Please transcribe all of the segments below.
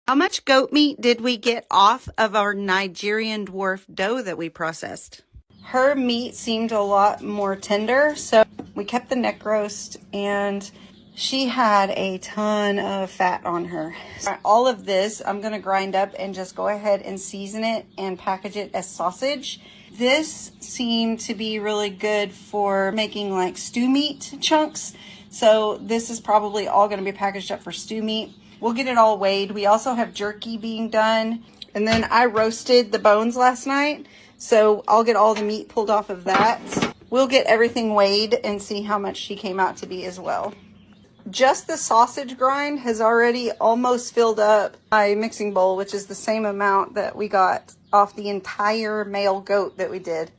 How much goat meat did we get off of our Nigerian dwarf doe that we processed? Her meat seemed a lot more tender, so we kept the neck roast, and she had a ton of fat on her. So all of this I'm going to grind up and just go ahead and season it and package it as sausage. This seemed to be really good for making like stew meat chunks. So this is probably all going to be packaged up for stew meat. We'll get it all weighed. We also have jerky being done. And then I roasted the bones last night, so I'll get all the meat pulled off of that. We'll get everything weighed and see how much she came out to be as well. Just the sausage grind has already almost filled up my mixing bowl, which is the same amount that we got off the entire male goat that we did.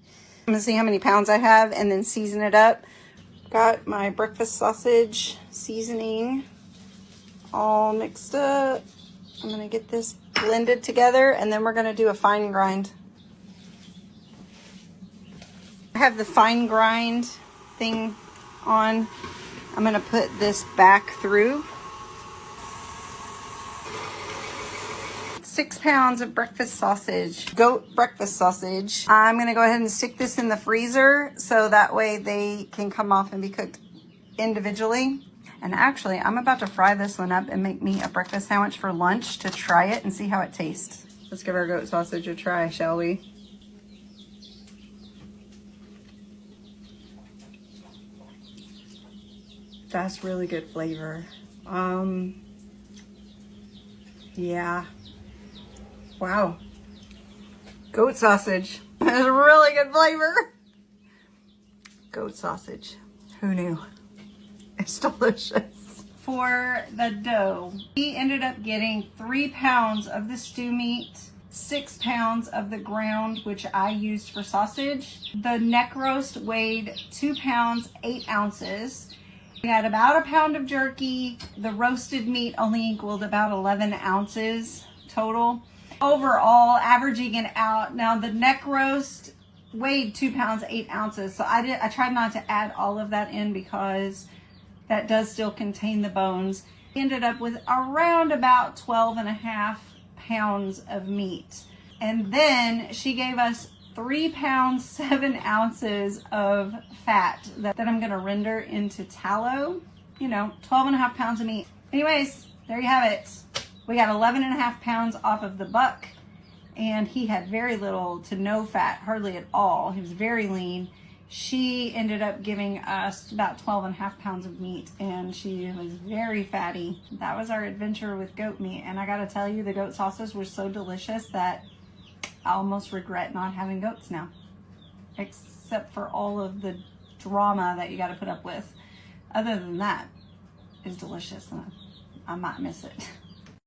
I'm gonna see how many pounds I have and then season it up. Got my breakfast sausage seasoning all mixed up. I'm gonna get this blended together and then we're gonna do a fine grind. I have the fine grind thing on. I'm gonna put this back through. 6 pounds of breakfast sausage, goat breakfast sausage. I'm gonna go ahead and stick this in the freezer so that way they can come off and be cooked individually. And actually, I'm about to fry this one up and make me a breakfast sandwich for lunch to try it and see how it tastes. Let's give our goat sausage a try, shall we? That's really good flavor. Yeah. Wow. Goat sausage. That's really good flavor. Goat sausage. Who knew? It's delicious. For the dough, we ended up getting 3 pounds of the stew meat, 6 pounds of the ground, which I used for sausage. The neck roast weighed 2 pounds, 8 ounces. We had about a pound of jerky. The roasted meat only equaled about 11 ounces total. Overall, averaging it out. Now the neck roast weighed 2 pounds, 8 ounces. So I tried not to add all of that in because that does still contain the bones. Ended up with around about 12.5 pounds of meat. And then she gave us 3 pounds, 7 ounces of fat that I'm gonna render into tallow. You know, 12.5 pounds of meat. Anyways, there you have it. We got 11.5 pounds off of the buck, and he had very little to no fat, hardly at all. He was very lean. She ended up giving us about 12.5 pounds of meat, and she was very fatty. That was our adventure with goat meat, and I gotta tell you, the goat sauces were so delicious that I almost regret not having goats now, except for all of the drama that you gotta put up with. Other than that, it's delicious, and I might miss it.